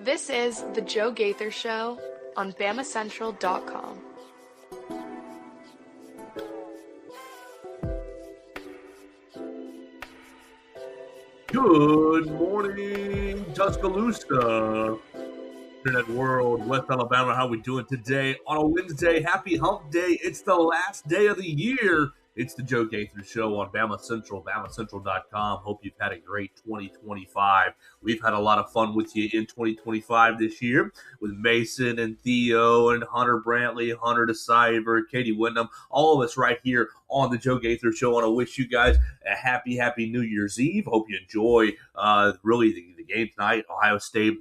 This is the Joe Gaither Show on BamaCentral.com. Good morning, Tuscaloosa, Internet world, West Alabama. How we doing today on a Wednesday? Happy Hump Day! It's the last day of the year. It's the Joe Gaither Show on Bama Central, BamaCentral.com. Hope you've had a great 2025. We've had a lot of fun with you in 2025 this year with Mason and Theo and Hunter Brantley, Hunter DeCyver, Katie Wyndham, all of us right here on the Joe Gaither Show. I want to wish you guys a happy New Year's Eve. Hope you enjoy really the game tonight, Ohio State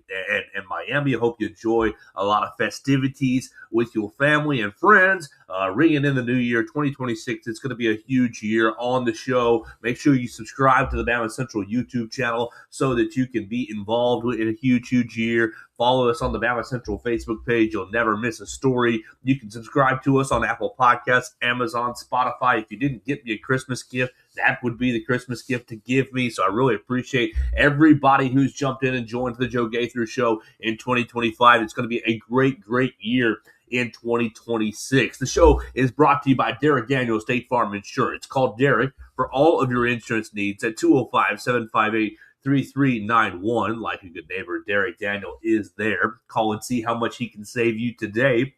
and Miami. I hope you enjoy a lot of festivities with your family and friends. Ringing in the new year, 2026. It's going to be a huge year on the show. Make sure you subscribe to the Bama Central YouTube channel so that you can be involved in a huge year. Follow us on the Bama Central Facebook page. You'll never miss a story. You can subscribe to us on Apple Podcasts, Amazon, Spotify. If you didn't get me a Christmas gift, that would be the Christmas gift to give me. So I really appreciate everybody who's jumped in and joined the Joe Gaither Show in 2025. It's going to be a great year in 2026. The show is brought to you by Derek Daniel State Farm Insurance. Call Derek for all of your insurance needs at 205-758-3391. Like a good neighbor, Derek Daniel is there. Call and see how much he can save you today.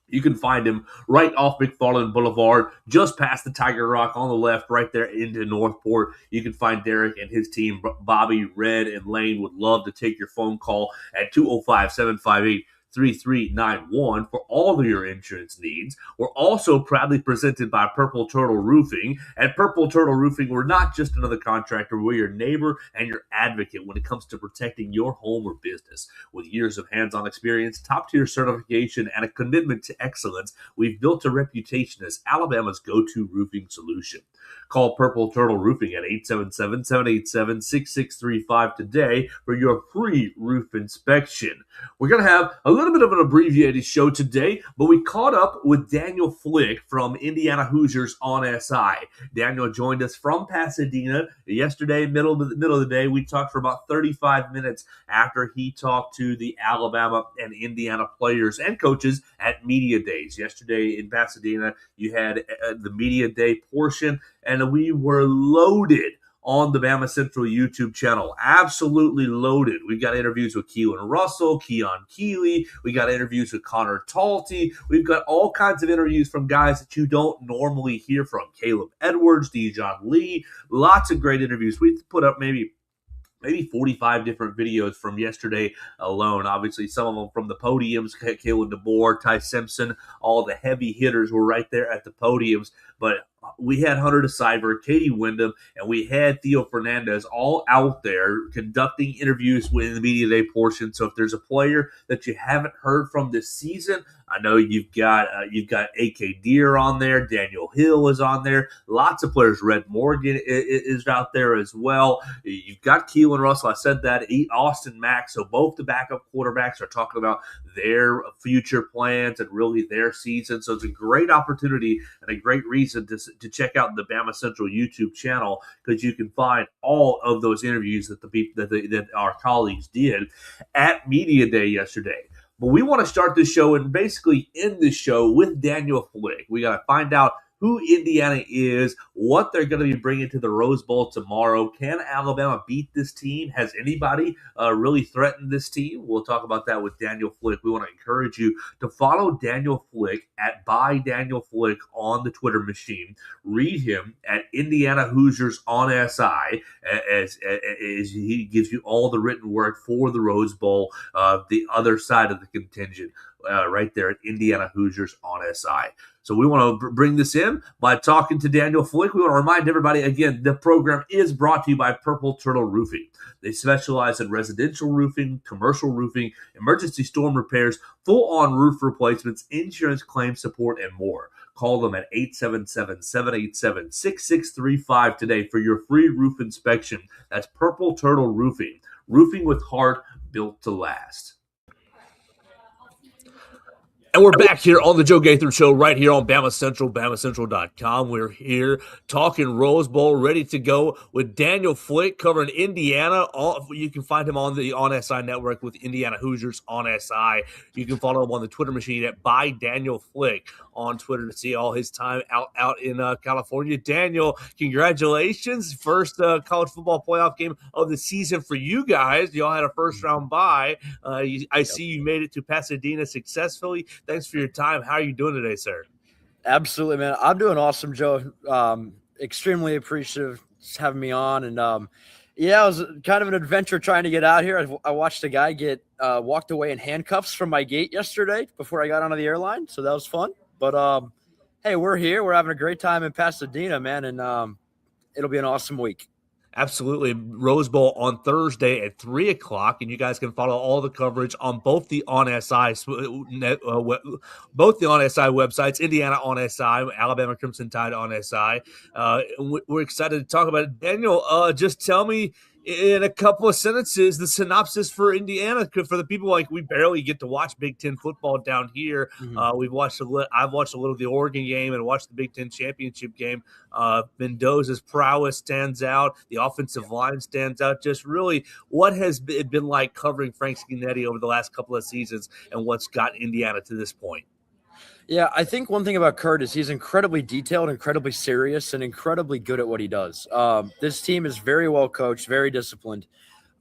You can find him right off McFarland Boulevard, just past the Tiger Rock on the left, right there into Northport. You can find Derek and his team. Bobby, Red, and Lane would love to take your phone call at 205-758-3391 for all of your insurance needs. We're also proudly presented by Purple Turtle Roofing. At Purple Turtle Roofing, we're not just another contractor. We're your neighbor and your advocate when it comes to protecting your home or business. With years of hands-on experience, top-tier certification, and a commitment to excellence, we've built a reputation as Alabama's go-to roofing solution. Call Purple Turtle Roofing at 877-787-6635 today for your free roof inspection. We're going to have a little bit of an abbreviated show today, but we caught up with Daniel Flick from Indiana Hoosiers on SI. Daniel joined us from Pasadena yesterday, middle of the day. We talked for about 35 minutes after he talked to the Alabama and Indiana players and coaches at Media Days. Yesterday in Pasadena, you had the Media Day portion, and we were loaded on the Bama Central YouTube channel. Absolutely loaded. We've got interviews with Keelan Russell, Keon Keeley. We got interviews with Connor Talty. We've got all kinds of interviews from guys that you don't normally hear from. Caleb Edwards, Dijon Lee. Lots of great interviews. We put up maybe 45 different videos from yesterday alone. Obviously, some of them from the podiums. Kalen DeBoer, Ty Simpson, all the heavy hitters were right there at the podiums. But we had Hunter DeCyver, Katie Wyndham, and we had Theo Fernandez all out there conducting interviews within the Media Day portion. So if there's a player that you haven't heard from this season, I know you've got A.K. Deere on there. Daniel Hill is on there. Lots of players. Red Morgan is out there as well. You've got Keelan Russell. I said that. Austin Mack. So both the backup quarterbacks are talking about their future plans and really their season. So it's a great opportunity and a great reason to check out the Bama Central YouTube channel, because you can find all of those interviews that our colleagues did at Media Day yesterday. But we want to start this show and basically end this show with Daniel Flick. We got to find out who Indiana is, what they're going to be bringing to the Rose Bowl tomorrow. Can Alabama beat this team? Has anybody really threatened this team? We'll talk about that with Daniel Flick. We want to encourage you to follow Daniel Flick at @ByDanielFlick on the Twitter machine. Read him at Indiana Hoosiers on SI as he gives you all the written word for the Rose Bowl, the other side of the contingent. Right there at Indiana Hoosiers on SI. So we want to bring this in by talking to Daniel Flick. We want to remind everybody, again, the program is brought to you by Purple Turtle Roofing. They specialize in residential roofing, commercial roofing, emergency storm repairs, full-on roof replacements, insurance claim support, and more. Call them at 877-787-6635 today for your free roof inspection. That's Purple Turtle Roofing. Roofing with heart, built to last. And we're back here on the Joe Gaither Show right here on Bama Central, BamaCentral.com. We're here talking Rose Bowl, ready to go with Daniel Flick covering Indiana. You can find him on the On SI network with Indiana Hoosiers on SI. You can follow him on the Twitter machine at @ByDanielFlick on Twitter to see all his time out in California. Daniel, congratulations. First college football playoff game of the season for you guys. Y'all had a first-round bye. I see you made it to Pasadena successfully. Thanks for your time. How are you doing today, sir? Absolutely, man. I'm doing awesome, Joe. Extremely appreciative having me on. And it was kind of an adventure trying to get out here. I watched a guy get walked away in handcuffs from my gate yesterday before I got onto the airline. So that was fun. But hey, we're here. We're having a great time in Pasadena, man. And it'll be an awesome week. Absolutely. Rose Bowl on Thursday at 3 o'clock, and you guys can follow all the coverage on both the On SI websites, Indiana On SI, Alabama Crimson Tide On SI. We're excited to talk about it. Daniel, just tell me in a couple of sentences the synopsis for Indiana, for the people we barely get to watch Big Ten football down here. Mm-hmm. I've watched a little of the Oregon game and watched the Big Ten championship game. Mendoza's prowess stands out. The offensive line stands out. Just really, what has it been like covering Frank Schinetti over the last couple of seasons, and what's got Indiana to this point? Yeah, I think one thing about Kurt is he's incredibly detailed, incredibly serious, and incredibly good at what he does. This team is very well coached, very disciplined.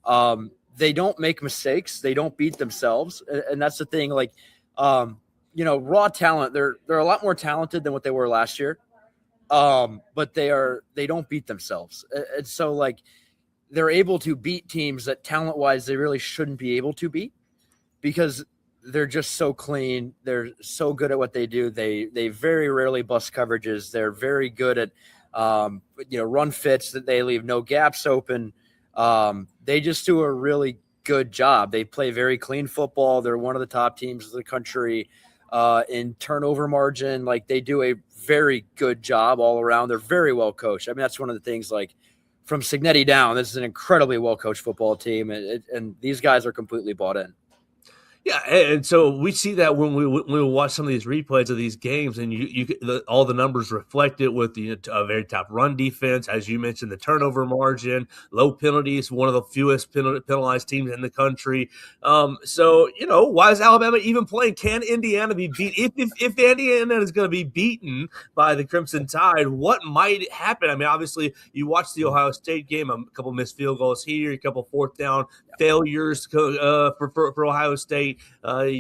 They don't make mistakes. They don't beat themselves. And that's the thing. Raw talent, they're a lot more talented than what they were last year. But they don't beat themselves. And so, they're able to beat teams that talent-wise they really shouldn't be able to beat because – they're just so clean. They're so good at what they do. They very rarely bust coverages. They're very good at, run fits that they leave no gaps open. They just do a really good job. They play very clean football. They're one of the top teams of the country in turnover margin. They do a very good job all around. They're very well coached. I mean, that's one of the things, from Cignetti down, this is an incredibly well coached football team. And these guys are completely bought in. Yeah, and so we see that when we watch some of these replays of these games, and all the numbers reflect it with the very top run defense, as you mentioned, the turnover margin, low penalties, one of the fewest penalized teams in the country. Why is Alabama even playing? Can Indiana be beat? If Indiana is going to be beaten by the Crimson Tide, what might happen? I mean, obviously, you watch the Ohio State game, a couple missed field goals here, a couple fourth down failures for Ohio State.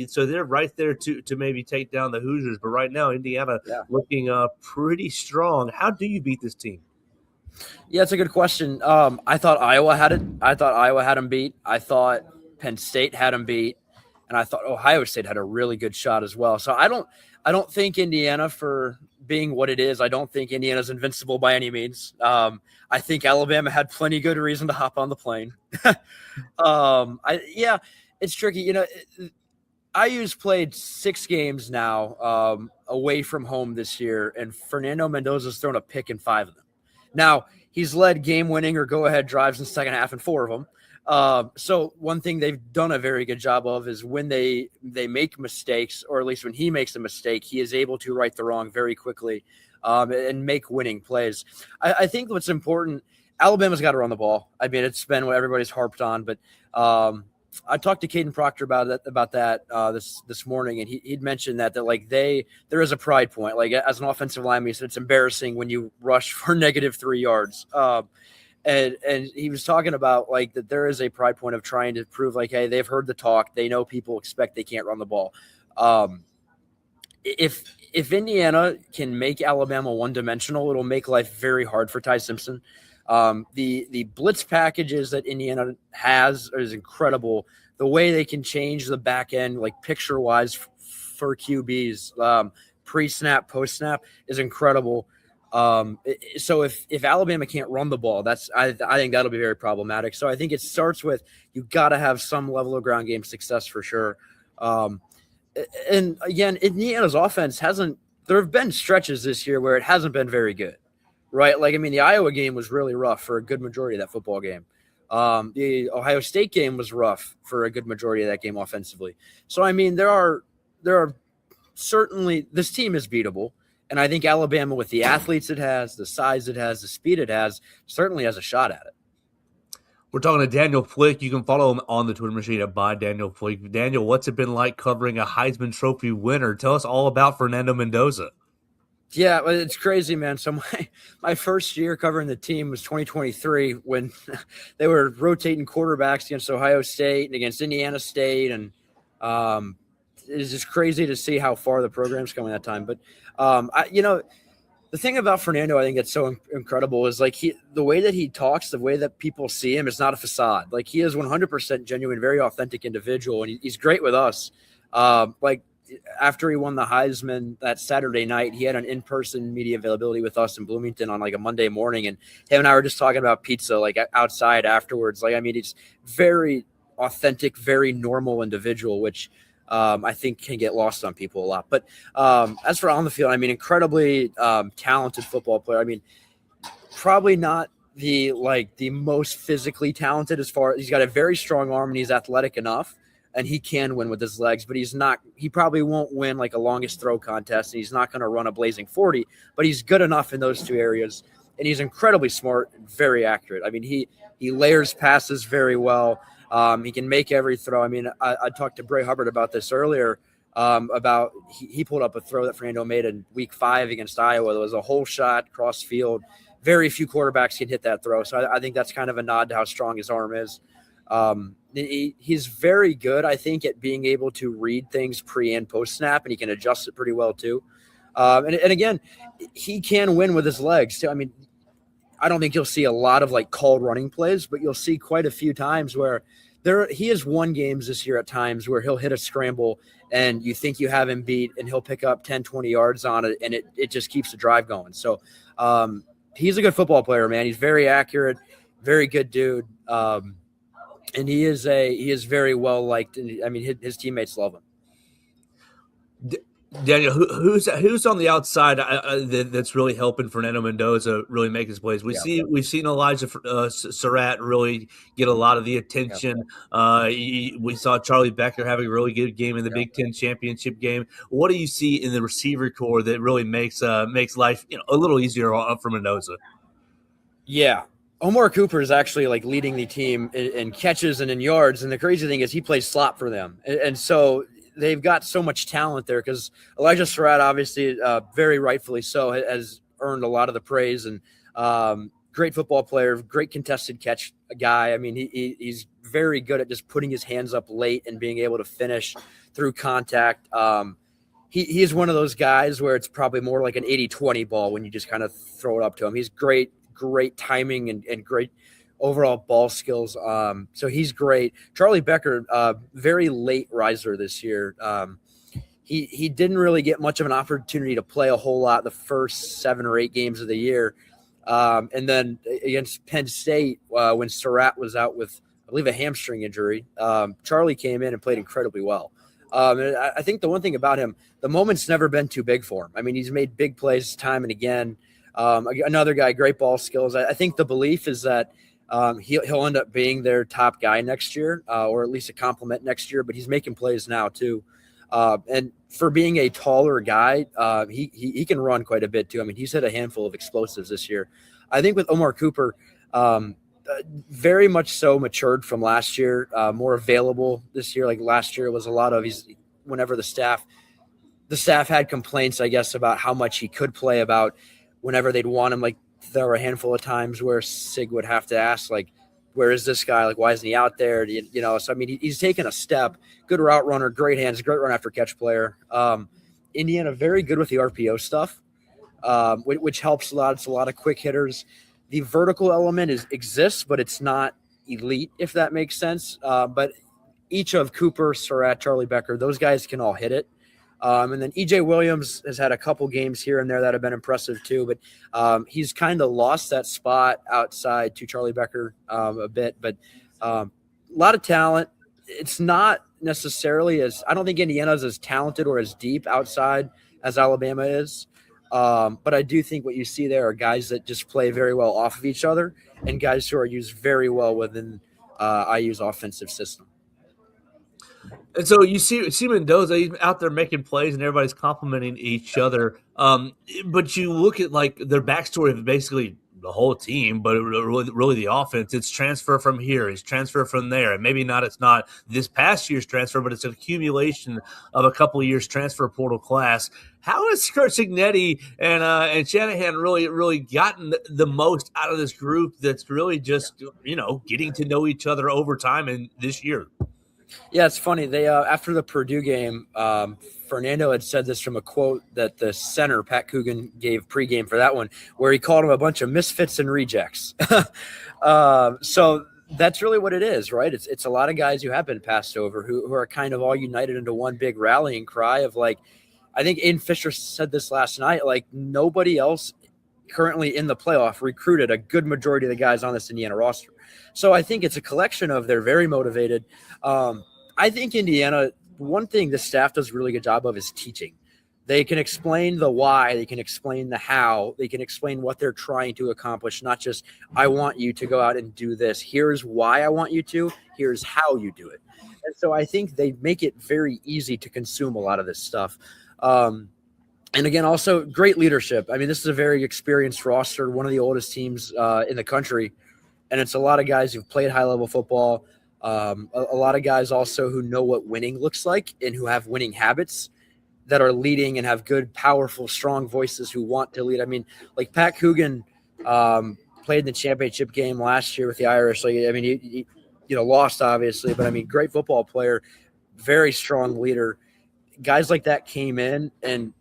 So they're right there to maybe take down the Hoosiers. But right now, Indiana looking pretty strong. How do you beat this team? Yeah, it's a good question. I thought Iowa had it. I thought Iowa had them beat. I thought Penn State had them beat. And I thought Ohio State had a really good shot as well. So I don't think Indiana, for being what it is, I don't think Indiana's invincible by any means. I think Alabama had plenty good reason to hop on the plane. It's tricky. IU's played 6 games now away from home this year, and Fernando Mendoza's thrown a pick in 5 of them. Now, he's led game-winning or go-ahead drives in the second half in 4 of them. So one thing they've done a very good job of is when they make mistakes, or at least when he makes a mistake, he is able to right the wrong very quickly and make winning plays. I think what's important, Alabama's got to run the ball. I mean, it's been what everybody's harped on, but I talked to Caden Proctor about that this morning, and he'd mentioned that there is a pride point. As an offensive lineman, he said it's embarrassing when you rush for -3 yards. And he was talking about that there is a pride point of trying to prove hey, they've heard the talk. They know people expect they can't run the ball. If Indiana can make Alabama one-dimensional, it'll make life very hard for Ty Simpson. The blitz packages that Indiana has is incredible. The way they can change the back end, picture-wise for QBs, pre-snap, post-snap, is incredible. So if Alabama can't run the ball, I think that'll be very problematic. So I think it starts with you got to have some level of ground game success for sure. And again, Indiana's offense there have been stretches this year where it hasn't been very good, right? The Iowa game was really rough for a good majority of that football game. The Ohio State game was rough for a good majority of that game offensively. So, there are certainly this team is beatable. And I think Alabama, with the athletes it has, the size it has, the speed it has, certainly has a shot at it. We're talking to Daniel Flick. You can follow him on the Twitter machine at Daniel Flick. Daniel, what's it been like covering a Heisman Trophy winner? Tell us all about Fernando Mendoza. Yeah, it's crazy, man. So my first year covering the team was 2023 when they were rotating quarterbacks against Ohio State and against Indiana State, and it's just crazy to see how far the program's coming that time. But the thing about Fernando, I think that's so incredible is like the way that he talks, the way that people see him, it's not a facade. Like he is 100% genuine, very authentic individual, and he's great with us. Like after he won the Heisman that Saturday night, he had an in-person media availability with us in Bloomington on like a Monday morning, and him and I were just talking about pizza like outside afterwards. Like, I mean, he's very authentic, very normal individual, which I think can get lost on people a lot. But as for on the field, I mean, incredibly talented football player. I mean, probably not the most physically talented as far as he's got a very strong arm and he's athletic enough and he can win with his legs, but he probably won't win like a longest throw contest and he's not going to run a blazing 40, but he's good enough in those two areas. And he's incredibly smart and very accurate. I mean, he layers passes very well. He can make every throw. I mean, I talked to Bray Hubbard about this earlier, about he pulled up a throw that Fernando made in week 5 against Iowa. There was a whole shot cross field. Very few quarterbacks can hit that throw. So I think that's kind of a nod to how strong his arm is. He's very good, I think, at being able to read things pre and post snap, and he can adjust it pretty well too. And again, he can win with his legs too. I mean, I don't think you'll see a lot of like called running plays, but you'll see quite a few times where he has won games this year at times where he'll hit a scramble and you think you have him beat and he'll pick up 10, 20 yards on it. And it just keeps the drive going. So he's a good football player, man. He's very accurate, very good dude. And he is very well liked. I mean, his teammates love him. Daniel, who's on the outside that's really helping Fernando Mendoza really make his plays? We've seen Elijah Surratt really get a lot of the attention. Yeah. We saw Charlie Becker having a really good game in the Big Ten championship game. What do you see in the receiver core that really makes life a little easier for Mendoza? Yeah. Omar Cooper is actually like leading the team in catches and in yards, and the crazy thing is he plays slot for them, and so they've got so much talent there because Elijah Surratt, obviously, very rightfully so, has earned a lot of the praise and great football player, great contested catch guy. I mean, he's very good at just putting his hands up late and being able to finish through contact. He is one of those guys where it's probably more like an 80-20 ball when you just kind of throw it up to him. He's great timing and great overall ball skills. So he's great. Charlie Becker, very late riser this year. He didn't really get much of an opportunity to play a whole lot the first 7 or 8 games of the year. And then against Penn State, when Surratt was out with, I believe, a hamstring injury, Charlie came in and played incredibly well. And I think the one thing about him, the moment's never been too big for him. I mean, he's made big plays time and again. Another guy, great ball skills. I think the belief is that he'll end up being their top guy next year, or at least a compliment next year. But he's making plays now too, and for being a taller guy, he can run quite a bit too. I mean, he's hit a handful of explosives this year. I think with Omar Cooper, very much so matured from last year, more available this year. Like last year, it was a lot of whenever the staff had complaints, I guess, about how much he could play, about whenever they'd want him, like there were a handful of times where Sig would have to ask, like, where is this guy? Like, why isn't he out there? So, I mean, he's taken a step. Good route runner, great hands, great run after catch player. Indiana, very good with the RPO stuff, which helps a lot. It's a lot of quick hitters. The vertical element exists, but it's not elite, if that makes sense. But each of Cooper, Surratt, Charlie Becker, those guys can all hit it. And then EJ Williams has had a couple games here and there that have been impressive too, but he's kind of lost that spot outside to Charlie Becker a bit, but a lot of talent. It's not necessarily I don't think Indiana's as talented or as deep outside as Alabama is. But I do think what you see there are guys that just play very well off of each other and guys who are used very well within IU's offensive system. And so you see Mendoza, he's out there making plays, and everybody's complimenting each other. But you look at like their backstory of basically the whole team, but really the offense. It's transfer from here, it's transfer from there, and maybe not. It's not this past year's transfer, but it's an accumulation of a couple of years transfer portal class. How has Kurt Signetti and Shanahan really gotten the most out of this group? That's really just getting to know each other over time and this year. Yeah, it's funny. They after the Purdue game, Fernando had said this from a quote that the center Pat Coogan gave pregame for that one, where he called them a bunch of misfits and rejects. So that's really what it is, right? It's a lot of guys who have been passed over who are kind of all united into one big rallying cry of like, I think Aiden Fisher said this last night, like nobody else currently in the playoff recruited a good majority of the guys on this Indiana roster. So I think it's a collection of they're very motivated. I think Indiana, one thing the staff does a really good job of is teaching. They can explain the why, they can explain the how, they can explain what they're trying to accomplish, not just, I want you to go out and do this. Here's why I want you to, here's how you do it. And so I think they make it very easy to consume a lot of this stuff. And again, also great leadership. I mean, this is a very experienced roster, one of the oldest teams in the country. And it's a lot of guys who've played high-level football, a lot of guys also who know what winning looks like and who have winning habits that are leading and have good, powerful, strong voices who want to lead. I mean, like Pat Coogan played in the championship game last year with the Irish. Like, I mean, he lost obviously, but I mean, great football player, very strong leader. Guys like that came in, and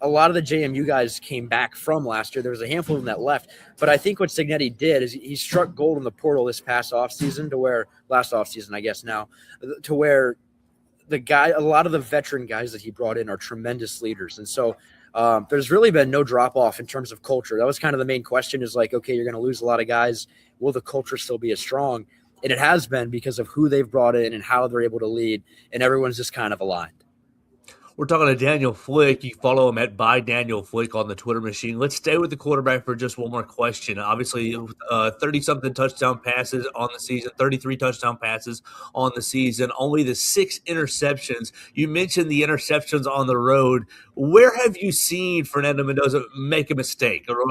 a lot of the JMU guys came back from last year. There was a handful of them that left. But I think what Signetti did is he struck gold in the portal this past offseason last offseason, I guess now, to where a lot of the veteran guys that he brought in are tremendous leaders. And so there's really been no drop off in terms of culture. That was kind of the main question is like, okay, you're going to lose a lot of guys. Will the culture still be as strong? And it has been because of who they've brought in and how they're able to lead. And everyone's just kind of aligned. We're talking to Daniel Flick. You follow him at @ByDanielFlick on the Twitter machine. Let's stay with the quarterback for just one more question. Obviously, 30-something touchdown passes on the season, 33 touchdown passes on the season, only the 6 interceptions. You mentioned the interceptions on the road. Where have you seen Fernando Mendoza make a mistake? Or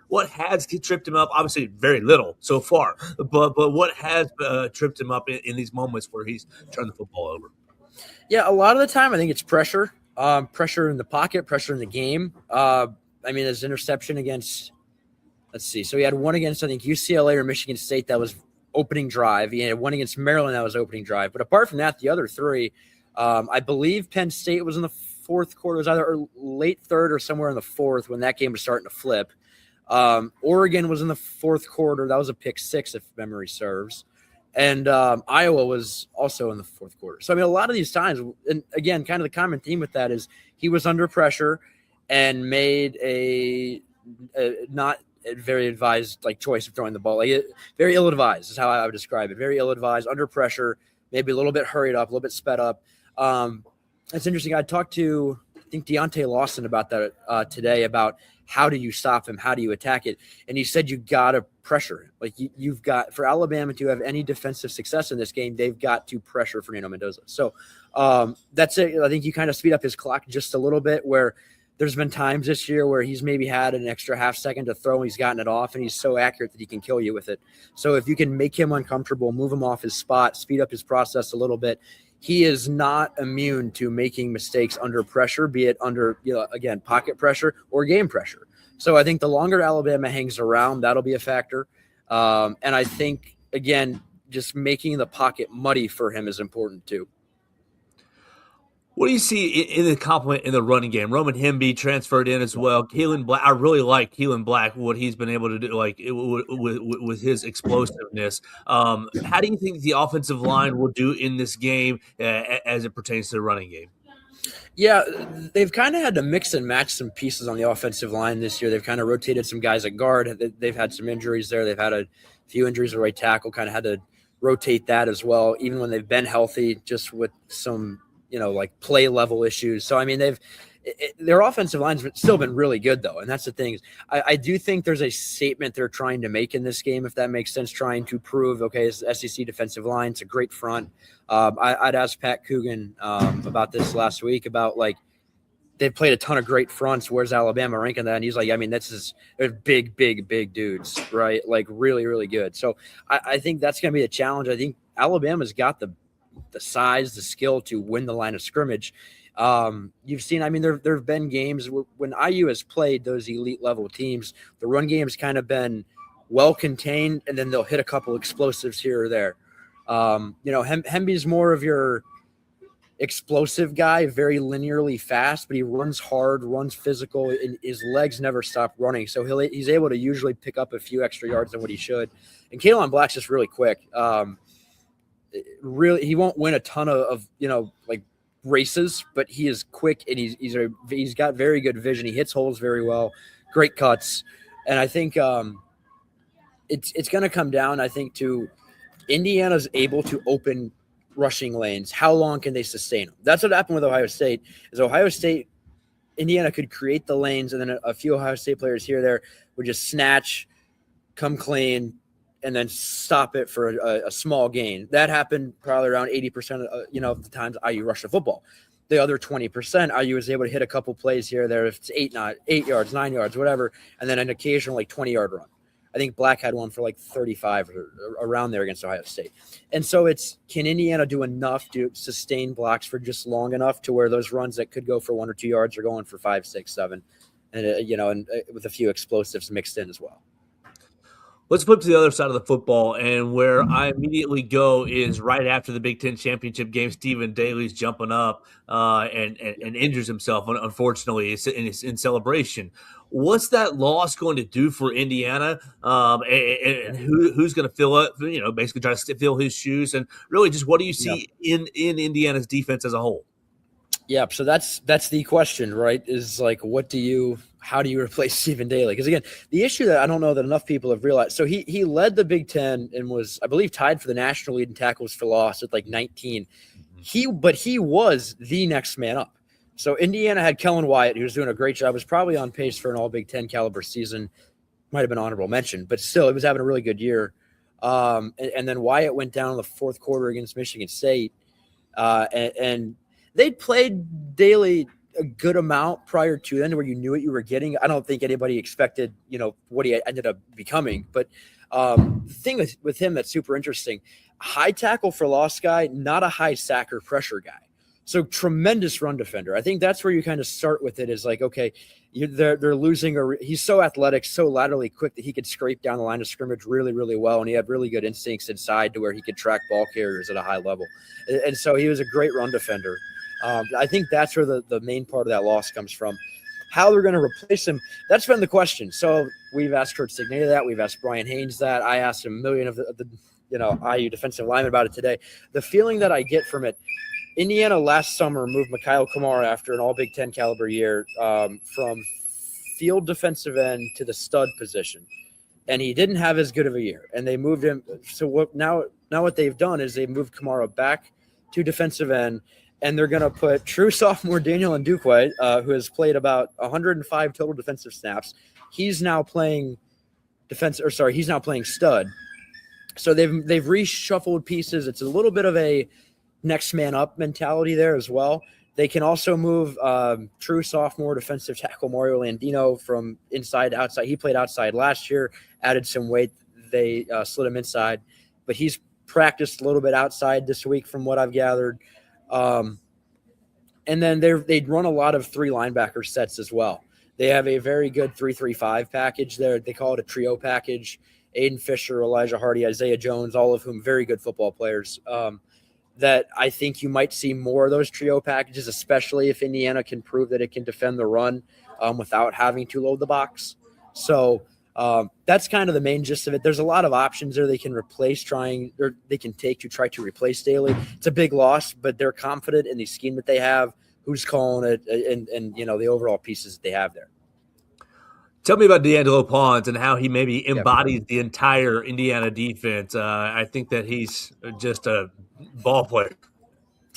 what has tripped him up? Obviously, very little so far, but what has tripped him up in these moments where he's turned the football over? Yeah, a lot of the time I think it's pressure, pressure in the pocket, pressure in the game. I mean, there's interception against, let's see. So he had one against, I think, UCLA or Michigan State that was opening drive. He had one against Maryland that was opening drive. But apart from that, the other 3, I believe Penn State was in the fourth quarter. It was either late third or somewhere in the fourth when that game was starting to flip. Oregon was in the fourth quarter. That was a pick 6, if memory serves. And Iowa was also in the fourth quarter. So, I mean, a lot of these times, and again, kind of the common theme with that is he was under pressure and made a not a very advised choice of throwing the ball. Very ill-advised is how I would describe it. Very ill-advised, under pressure, maybe a little bit hurried up, a little bit sped up. It's interesting. I talked to, I think, Deontay Lawson about that today, about how do you stop him? How do you attack it? And he said you got to pressure him. Like you've got, for Alabama to have any defensive success in this game, they've got to pressure Fernando Mendoza. So that's it. I think you kind of speed up his clock just a little bit, where there's been times this year where he's maybe had an extra half second to throw and he's gotten it off, and he's so accurate that he can kill you with it. So if you can make him uncomfortable, move him off his spot, speed up his process a little bit, he is not immune to making mistakes under pressure, be it under, again, pocket pressure or game pressure. So I think the longer Alabama hangs around, that'll be a factor. And I think, again, just making the pocket muddy for him is important too. What do you see in the complement in the running game? Roman Hemby transferred in as well. Keelan Black, I really like Keelan Black, what he's been able to do, with his explosiveness. How do you think the offensive line will do in this game as it pertains to the running game? Yeah, they've kind of had to mix and match some pieces on the offensive line this year. They've kind of rotated some guys at guard. They've had some injuries there. They've had a few injuries at right tackle, kind of had to rotate that as well, even when they've been healthy, just with some play level issues. So, I mean, their offensive line's still been really good, though. And that's the thing. I do think there's a statement they're trying to make in this game, if that makes sense, trying to prove, okay, it's the SEC defensive line. It's a great front. I'd asked Pat Coogan about this last week about, like, they've played a ton of great fronts. Where's Alabama ranking that? And he's like, I mean, they're big, big, big dudes, right? Like, really, really good. So I think that's going to be a challenge. I think Alabama's got the size, the skill to win the line of scrimmage. You've seen, I mean, there have been games when IU has played those elite level teams, the run game's kind of been well contained, and then they'll hit a couple explosives here or there. Hemby's more of your explosive guy, very linearly fast, but he runs hard, runs physical, and his legs never stop running. So he's able to usually pick up a few extra yards than what he should. And Kalen Black's just really quick. Really, he won't win a ton of like races, but he is quick, and he's got very good vision. He hits holes very well, great cuts, and I think it's going to come down, I think, to Indiana's able to open rushing lanes. How long can they sustain them? That's what happened with Ohio State. Indiana could create the lanes, and then a few Ohio State players here or there would just snatch, come clean, and then stop it for a small gain. That happened probably around 80% of the times IU rushed the football. The other 20%, IU was able to hit a couple plays here or there. If it's 8 yards, 9 yards, whatever, and then an occasional 20-yard run. I think Black had one for 35 or around there against Ohio State. And so can Indiana do enough to sustain blocks for just long enough to where those runs that could go for 1 or 2 yards are going for 5, 6, 7, and with a few explosives mixed in as well. Let's flip to the other side of the football, and where I immediately go is right after the Big Ten championship game. Stephen Daly's jumping up and injures himself, unfortunately, in celebration. What's that loss going to do for Indiana? And who's going to fill up? Basically try to fill his shoes, and really, just what do you see in Indiana's defense as a whole? Yeah, so that's the question, right? Is how do you replace Stephen Daly? Because again, the issue that I don't know that enough people have realized. So he led the Big Ten and was, I believe, tied for the national lead in tackles for loss at 19. But he was the next man up. So Indiana had Kellen Wyatt, who was doing a great job, was probably on pace for an all Big Ten caliber season. Might have been honorable mention, but still, he was having a really good year. And then Wyatt went down in the fourth quarter against Michigan State, and they'd played Daly a good amount prior to then, where you knew what you were getting. I don't think anybody expected, what he ended up becoming. But the thing with him that's super interesting, high tackle for loss guy, not a high sack or pressure guy. So tremendous run defender. I think that's where you kind of start with it, is okay, they're losing, or he's so athletic, so laterally quick that he could scrape down the line of scrimmage really, really well. And he had really good instincts inside to where he could track ball carriers at a high level. And so he was a great run defender. I think that's where the main part of that loss comes from. How they're going to replace him, that's been the question. So we've asked Kurt Signeta that. We've asked Brian Haynes that. I asked a million of the IU defensive linemen about it today. The feeling that I get from it, Indiana last summer moved Mikhail Kamara after an all Big Ten caliber year from field defensive end to the stud position. And he didn't have as good of a year. And they moved him. So what they've done is they've moved Kamara back to defensive end. And they're going to put true sophomore Daniel Ndukwe, who has played about 105 total defensive snaps. He's now playing he's now playing stud. So they've reshuffled pieces. It's a little bit of a next man up mentality there as well. They can also move true sophomore defensive tackle Mario Landino from inside to outside. He played outside last year, added some weight. They slid him inside, but he's practiced a little bit outside this week from what I've gathered. And then they'd run a lot of 3 linebacker sets as well. They have a very good 3-3-5 package there. They call it a trio package. Aiden Fisher, Elijah Hardy, Isaiah Jones, all of whom very good football players. That I think you might see more of those trio packages, especially if Indiana can prove that it can defend the run without having to load the box. So that's kind of the main gist of it. There's a lot of options there they can take to try to replace Daly. It's a big loss, but they're confident in the scheme that they have, who's calling it, and the overall pieces that they have there. Tell me about D'Angelo Pons and how he maybe embodies the entire Indiana defense. I think that he's just a ball player.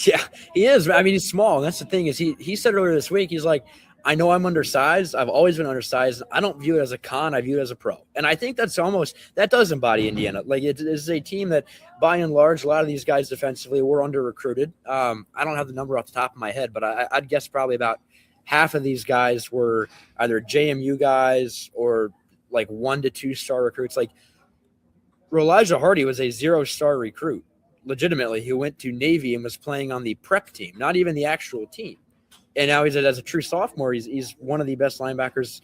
Yeah, he is. I mean, he's small. And that's the thing is he said earlier this week, he's like, I know I'm undersized. I've always been undersized. I don't view it as a con. I view it as a pro. And I think that does embody Indiana. Like it is a team that by and large, a lot of these guys defensively were under recruited. I don't have the number off the top of my head, but I'd guess probably about half of these guys were either JMU guys or like 1 to 2 star recruits. Like Elijah Hardy was a 0-star recruit. Legitimately, he went to Navy and was playing on the prep team, not even the actual team. And now he's as a true sophomore, he's one of the best linebackers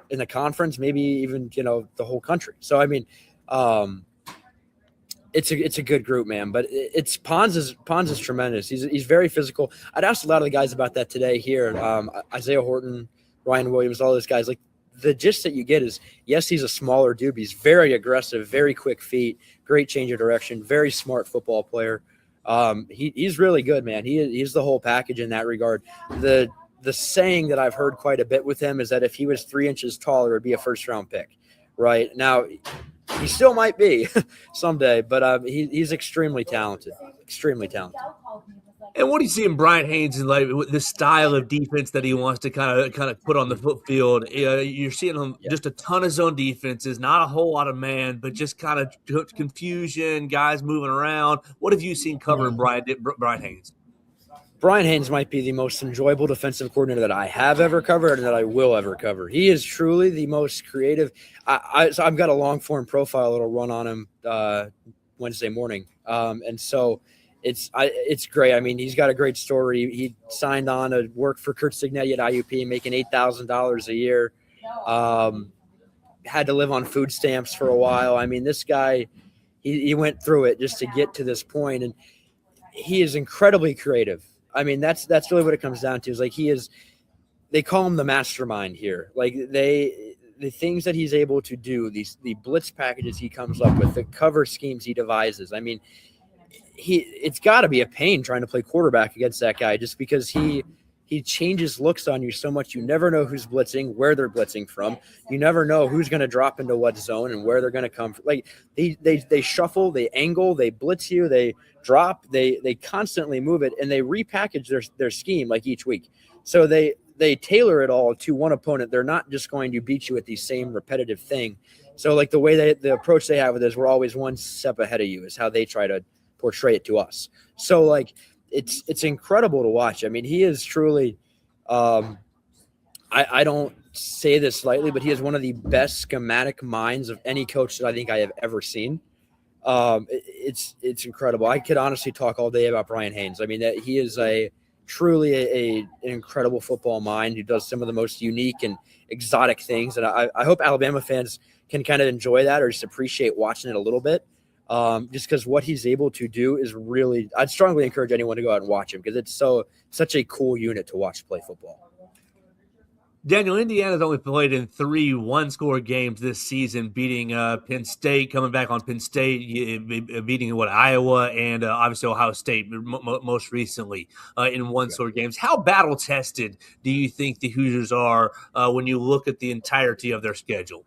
in the conference, maybe even the whole country. So I mean, it's a good group, man. But it's Pons is tremendous. He's very physical. I'd asked a lot of the guys about that today here. Isaiah Horton, Ryan Williams, all those guys. Like the gist that you get is, yes, he's a smaller dude, but he's very aggressive, very quick feet, great change of direction, very smart football player. He's really good, man. He's the whole package in that regard. The saying that I've heard quite a bit with him is that if he was 3 inches taller, it'd be a first-round pick. Right now, he still might be someday, but he's extremely talented. Extremely talented. And what do you see in Brian Haynes and like the style of defense that he wants to kind of put on the field? You're seeing him just a ton of zone defenses, not a whole lot of man, but just kind of confusion, guys moving around. What have you seen covering Brian Haynes? Brian Haynes might be the most enjoyable defensive coordinator that I have ever covered and that I will ever cover. He is truly the most creative. So I've got a long form profile that'll run on him Wednesday morning, and so. It's great. I mean, he's got a great story. He signed on to work for Kurt Signetti at IUP, making $8,000 a year. Had to live on food stamps for a while. I mean, this guy, he went through it just to get to this point, and he is incredibly creative. I mean, that's really what it comes down to. Is like they call him the mastermind here. Like the things that he's able to do, the blitz packages he comes up with, the cover schemes he devises. I mean. It's got to be a pain trying to play quarterback against that guy just because he changes looks on you so much. You never know who's blitzing, where they're blitzing from. You never know who's going to drop into what zone and where they're going to come from. Like they shuffle, they angle, they blitz you, they drop, they constantly move it, and they repackage their scheme like each week. So they tailor it all to one opponent. They're not just going to beat you at the same repetitive thing. So like the approach they have with this, we're always one step ahead of you is how they try to portray it to us. So like it's incredible to watch. I mean, he is truly I don't say this lightly, but he is one of the best schematic minds of any coach that I think I have ever seen. It's incredible. I could honestly talk all day about Brian Haynes. I mean, that he is truly an incredible football mind who does some of the most unique and exotic things. And I hope Alabama fans can kind of enjoy that or just appreciate watching it a little bit. Just because what he's able to do is really, I'd strongly encourage anyone to go out and watch him because it's such a cool unit to watch play football. Daniel, Indiana's only played in 3 one-score games this season, beating Penn State, coming back on Penn State, beating Iowa, and obviously Ohio State most recently in one-score games. How battle-tested do you think the Hoosiers are when you look at the entirety of their schedule?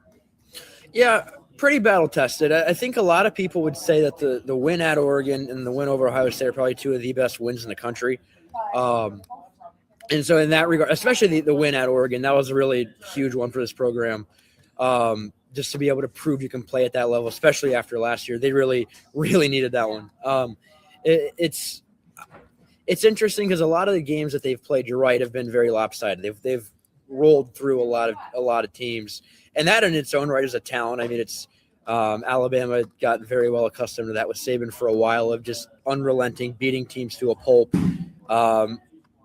Yeah, pretty battle-tested. I think a lot of people would say that the win at Oregon and the win over Ohio State are probably 2 of the best wins in the country. And so in that regard, especially the win at Oregon, that was a really huge one for this program. Just to be able to prove you can play at that level, especially after last year. They really, really needed that one. It's interesting because a lot of the games that they've played, you're right, have been very lopsided. They've rolled through a lot of teams. And that in its own right is a talent. I mean, it's Alabama got very well accustomed to that with Saban for a while of just unrelenting, beating teams to a pulp.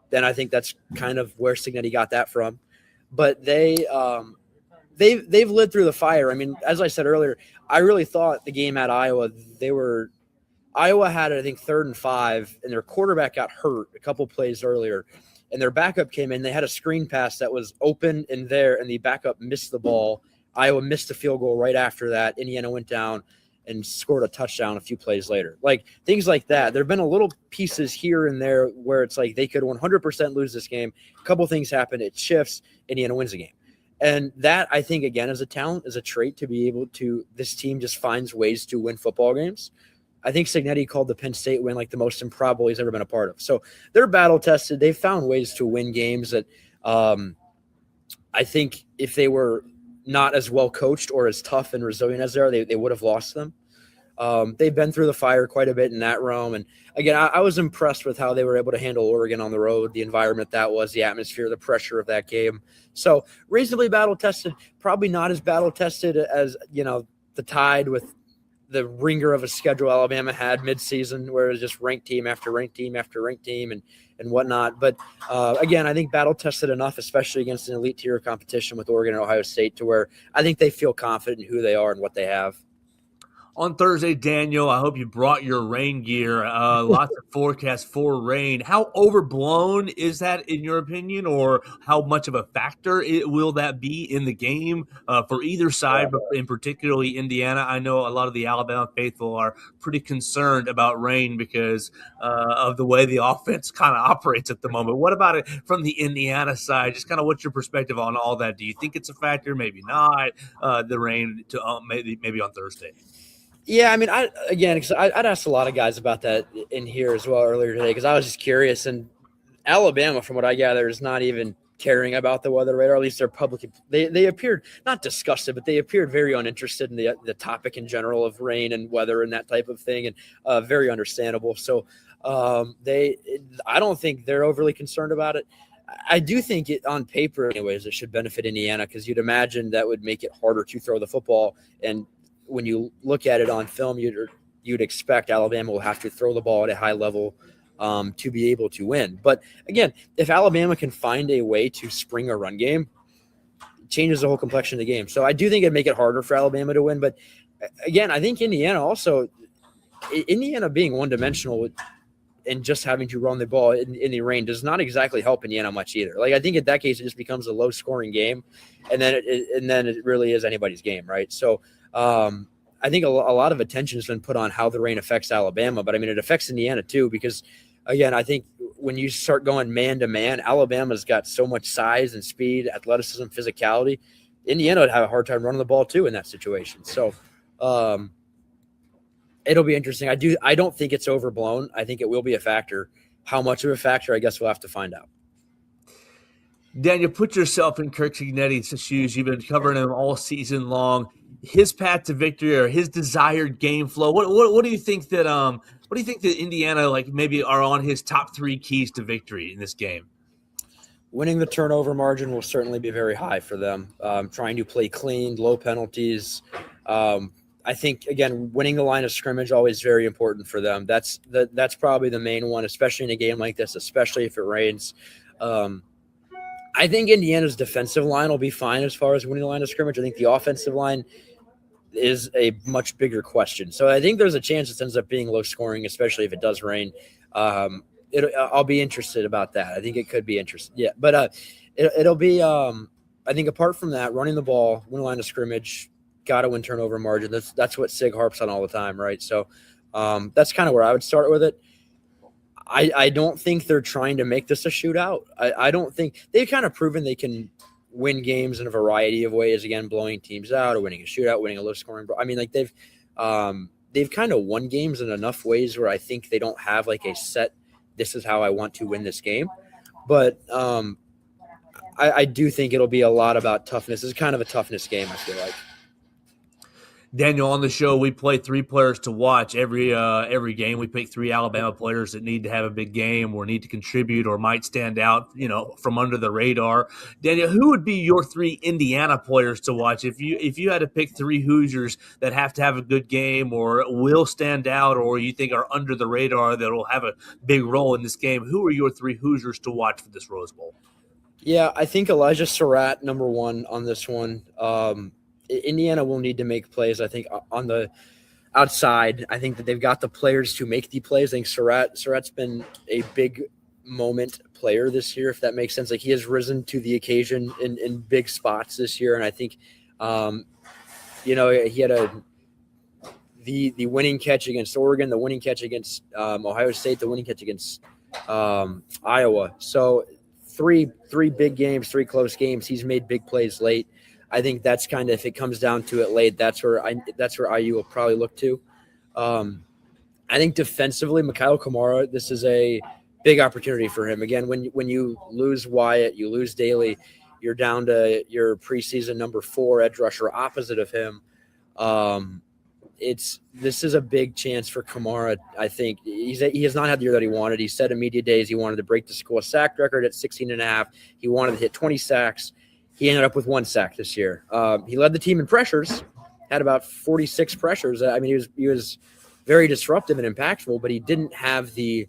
Then I think that's kind of where Signetti got that from. But they've lived through the fire. I mean, as I said earlier, I really thought the game at Iowa, Iowa had, I think, 3rd and 5, and their quarterback got hurt a couple plays earlier. And their backup came in. They had a screen pass that was open in there, and the backup missed the ball. Iowa missed a field goal right after that. Indiana went down and scored a touchdown a few plays later. Like, things like that. There have been a little pieces here and there where it's like they could 100% lose this game. A couple things happen. It shifts. Indiana wins the game. And that, I think, again, is a talent, is a trait to be able to – this team just finds ways to win football games. I think Cignetti called the Penn State win like the most improbable he's ever been a part of. So they're battle tested. They've found ways to win games that I think if they were not as well coached or as tough and resilient as they are, they would have lost them. They've been through the fire quite a bit in that realm. And again, I was impressed with how they were able to handle Oregon on the road, the environment that was, the atmosphere, the pressure of that game. So reasonably battle tested, probably not as battle tested as, the Tide with the ringer of a schedule Alabama had midseason, where it was just ranked team after ranked team after ranked team and whatnot. But again, I think battle tested enough, especially against an elite tier competition with Oregon and Ohio State, to where I think they feel confident in who they are and what they have. On Thursday, Daniel, I hope you brought your rain gear. Lots of forecasts for rain. How overblown is that in your opinion, or how much of a factor will that be in the game for either side, but in particularly Indiana? I know a lot of the Alabama faithful are pretty concerned about rain because of the way the offense kind of operates at the moment. What about it from the Indiana side? Just kind of what's your perspective on all that? Do you think it's a factor? Maybe not. The rain to maybe on Thursday. Yeah, I mean, I'd asked a lot of guys about that in here as well earlier today because I was just curious. And Alabama, from what I gather, is not even caring about the weather radar. At least they're public. They appeared not disgusted, but they appeared very uninterested in the topic in general of rain and weather and that type of thing, and very understandable. So I don't think they're overly concerned about it. I do think it on paper, anyways, it should benefit Indiana because you'd imagine that would make it harder to throw the football. And when you look at it on film, you'd expect Alabama will have to throw the ball at a high level to be able to win. But again, if Alabama can find a way to spring a run game, it changes the whole complexion of the game. So I do think it'd make it harder for Alabama to win. But again, I think Indiana being one-dimensional and just having to run the ball in the rain does not exactly help Indiana much either. Like I think in that case, it just becomes a low-scoring game, and then it really is anybody's game, right? So I think a lot of attention has been put on how the rain affects Alabama, but I mean, it affects Indiana too, because again, I think when you start going man to man, Alabama's got so much size and speed, athleticism, physicality. Indiana would have a hard time running the ball too in that situation. So it'll be interesting. I don't think it's overblown. I think it will be a factor. How much of a factor, I guess we'll have to find out. Daniel, put yourself in Kirk Cignetti's shoes. You've been covering him all season long. His path to victory or his desired game flow. What do you think that Indiana maybe are on his top three keys to victory in this game? Winning the turnover margin will certainly be very high for them. Trying to play clean, low penalties. I think again, winning the line of scrimmage always very important for them. That's probably the main one, especially in a game like this, especially if it rains. I think Indiana's defensive line will be fine as far as winning the line of scrimmage. I think the offensive line is a much bigger question. So I think there's a chance it ends up being low scoring, especially if it does rain. I'll be interested about that. I think it could be interesting. Yeah, but it'll be. I think apart from that, running the ball, win the line of scrimmage, got to win turnover margin. That's what Sig harps on all the time, right? So that's kind of where I would start with it. I don't think they're trying to make this a shootout. I don't think they've kind of proven they can win games in a variety of ways. Again, blowing teams out or winning a shootout, winning a low scoring. I mean, like they've kind of won games in enough ways where I think they don't have like a set, this is how I want to win this game. But I do think it'll be a lot about toughness. It's kind of a toughness game, I feel like. Daniel, on the show, we play three players to watch every game. We pick three Alabama players that need to have a big game or need to contribute or might stand out, from under the radar. Daniel, who would be your three Indiana players to watch if you had to pick three Hoosiers that have to have a good game or will stand out or you think are under the radar that will have a big role in this game? Who are your three Hoosiers to watch for this Rose Bowl? Yeah, I think Elijah Surratt, number one on this one. Indiana will need to make plays, I think, on the outside. I think that they've got the players to make the plays. I think Surratt's been a big moment player this year, if that makes sense. Like he has risen to the occasion in big spots this year. And I think, he had the winning catch against Oregon, the winning catch against Ohio State, the winning catch against Iowa. So three big games, three close games. He's made big plays late. I think that's kind of, if it comes down to it late, that's where IU will probably look to. I think defensively, Mikhail Kamara, this is a big opportunity for him. Again, when you lose Wyatt, you lose Daly, you're down to your preseason number 4 edge rusher opposite of him. This is a big chance for Kamara. I think he has not had the year that he wanted. He said in media days he wanted to break the school sack record at 16.5. He wanted to hit 20 sacks. He ended up with 1 sack this year. He led the team in pressures, had about 46 pressures. I mean, he was very disruptive and impactful, but he didn't have the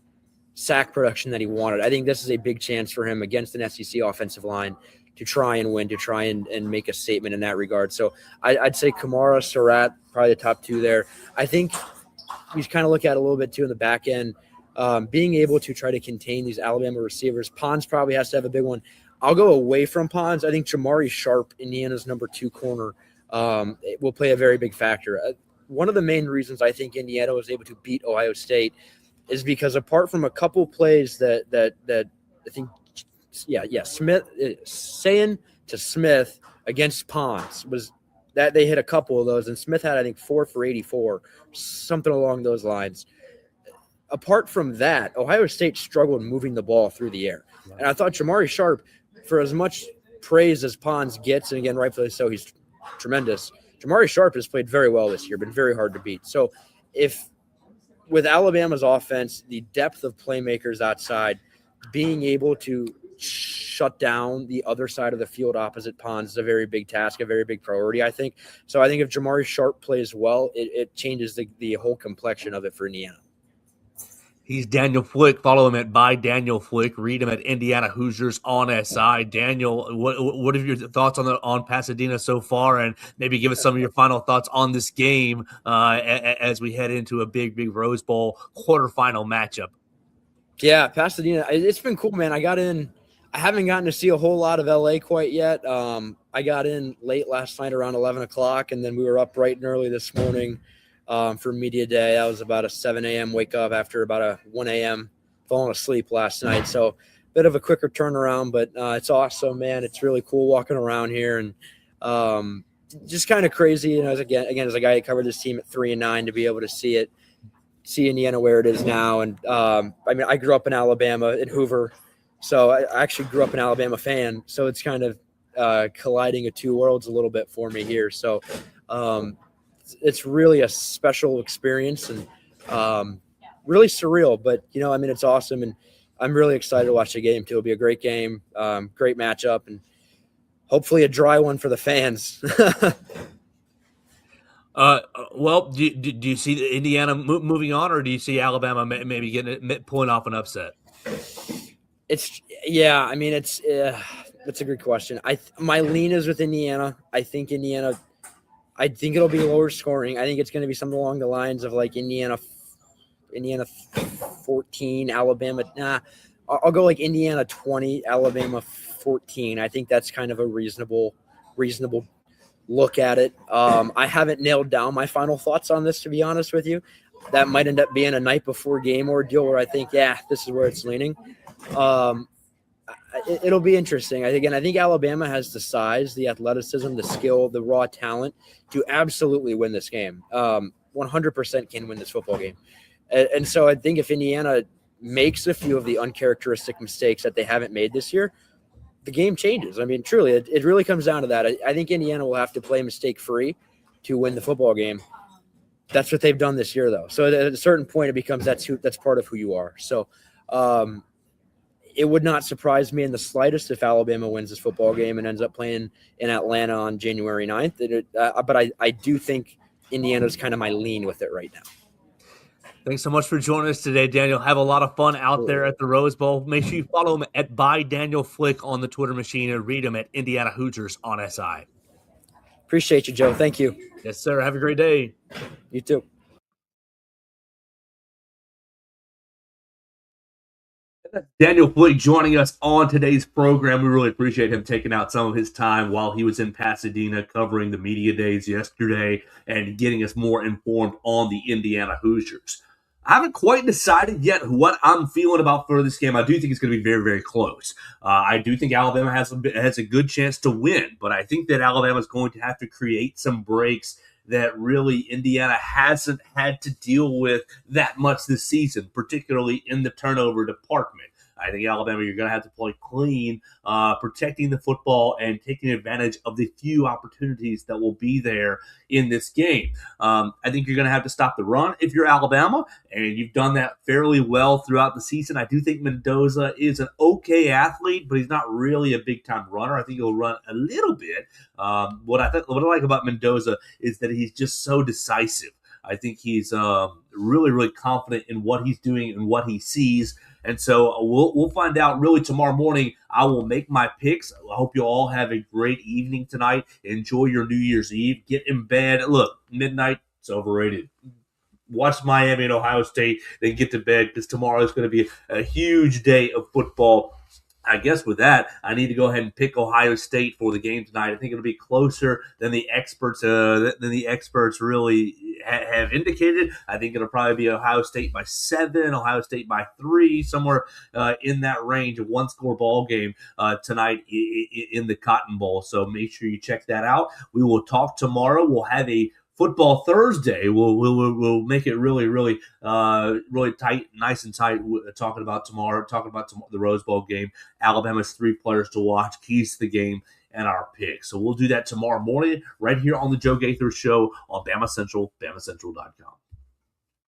sack production that he wanted. I think this is a big chance for him against an SEC offensive line to try and win, to try and make a statement in that regard. So I'd say Kamara, Surratt, probably the top 2 there. I think you kind of look at it a little bit too in the back end, being able to try to contain these Alabama receivers. Pons probably has to have a big one. I'll go away from Pons. I think Jamari Sharp, Indiana's number 2 corner, will play a very big factor. One of the main reasons I think Indiana was able to beat Ohio State is because apart from a couple plays that I think, Smith saying to Smith against Pons was that they hit a couple of those, and Smith had, I think, 4 for 84, something along those lines. Apart from that, Ohio State struggled moving the ball through the air. And I thought Jamari Sharp, for as much praise as Pons gets, and again, rightfully so, he's tremendous. Jamari Sharp has played very well this year, been very hard to beat. So if with Alabama's offense, the depth of playmakers outside, being able to shut down the other side of the field opposite Pons is a very big task, a very big priority, I think. So I think if Jamari Sharp plays well, it changes the whole complexion of it for Indiana. He's Daniel Flick. Follow him at @ByDanielFlick. Read him at Indiana Hoosiers on SI. Daniel, what are your thoughts on Pasadena so far, and maybe give us some of your final thoughts on this game as we head into a big Rose Bowl quarterfinal matchup? Yeah, Pasadena. It's been cool, man. I haven't gotten to see a whole lot of LA quite yet. I got in late last night around 11 o'clock, and then we were up bright and early this morning for media day. I was about a 7 a.m. wake up after about a 1 a.m. falling asleep last night. So bit of a quicker turnaround, but it's awesome, man. It's really cool walking around here, and just kind of crazy. As a guy who covered this team at 3 and 9, to be able to see Indiana where it is now. And I grew up in Alabama, in Hoover, so I actually grew up an Alabama fan. So it's kind of colliding of two worlds a little bit for me here. So it's really a special experience and really surreal, but it's awesome. And I'm really excited to watch the game too. It'll be a great game, great matchup, and hopefully a dry one for the fans. Well, do you see Indiana moving on, or do you see Alabama maybe pulling off an upset? It's a good question. My lean is with Indiana. I think it'll be lower scoring. I think it's going to be something along the lines of like Indiana 14, Alabama. I'll go like Indiana 20, Alabama 14. I think that's kind of a reasonable look at it. I haven't nailed down my final thoughts on this, to be honest with you. That might end up being a night before game ordeal where I think, this is where it's leaning. It'll be interesting. I think Alabama has the size, the athleticism, the skill, the raw talent to absolutely win this game. 100% can win this football game. And so I think if Indiana makes a few of the uncharacteristic mistakes that they haven't made this year, the game changes. I mean, truly, it really comes down to that. I think Indiana will have to play mistake-free to win the football game. That's what they've done this year, though. So at a certain point, it becomes that's part of who you are. So it would not surprise me in the slightest if Alabama wins this football game and ends up playing in Atlanta on January 9th. But I do think Indiana's kind of my lean with it right now. Thanks so much for joining us today, Daniel. Have a lot of fun out there at the Rose Bowl. Make sure you follow him at @ByDanielFlick on the Twitter machine and read him at Indiana Hoosiers on SI. Appreciate you, Joe. Thank you. Yes, sir. Have a great day. You too. Daniel Flick joining us on today's program. We really appreciate him taking out some of his time while he was in Pasadena covering the media days yesterday and getting us more informed on the Indiana Hoosiers. I haven't quite decided yet what I'm feeling about for this game. I do think it's going to be very, very close. I do think Alabama has a good chance to win, but I think that Alabama is going to have to create some breaks that really Indiana hasn't had to deal with that much this season, particularly in the turnover department. I think Alabama, you're going to have to play clean, protecting the football and taking advantage of the few opportunities that will be there in this game. I think you're going to have to stop the run if you're Alabama, and you've done that fairly well throughout the season. I do think Mendoza is an okay athlete, but he's not really a big-time runner. I think he'll run a little bit. What I like about Mendoza is that he's just so decisive. I think he's really, really confident in what he's doing and what he sees. And so we'll find out really tomorrow morning. I will make my picks. I hope you all have a great evening tonight. Enjoy your New Year's Eve. Get in bed. Look, midnight, it's overrated. Watch Miami and Ohio State, then get to bed because tomorrow is going to be a huge day of football. I guess with that, I need to go ahead and pick Ohio State for the game tonight. I think it'll be closer than the experts really have indicated. I think it'll probably be Ohio State by 7, Ohio State by 3, somewhere in that range, a one-score ball game tonight in the Cotton Bowl. So make sure you check that out. We will talk tomorrow. We'll have a Football Thursday. We'll make it really, really, really tight, nice and tight. Talking about the Rose Bowl game, Alabama's 3 players to watch, keys to the game, and our picks. So we'll do that tomorrow morning right here on the Joe Gaither Show on BamaCentral, BamaCentral.com.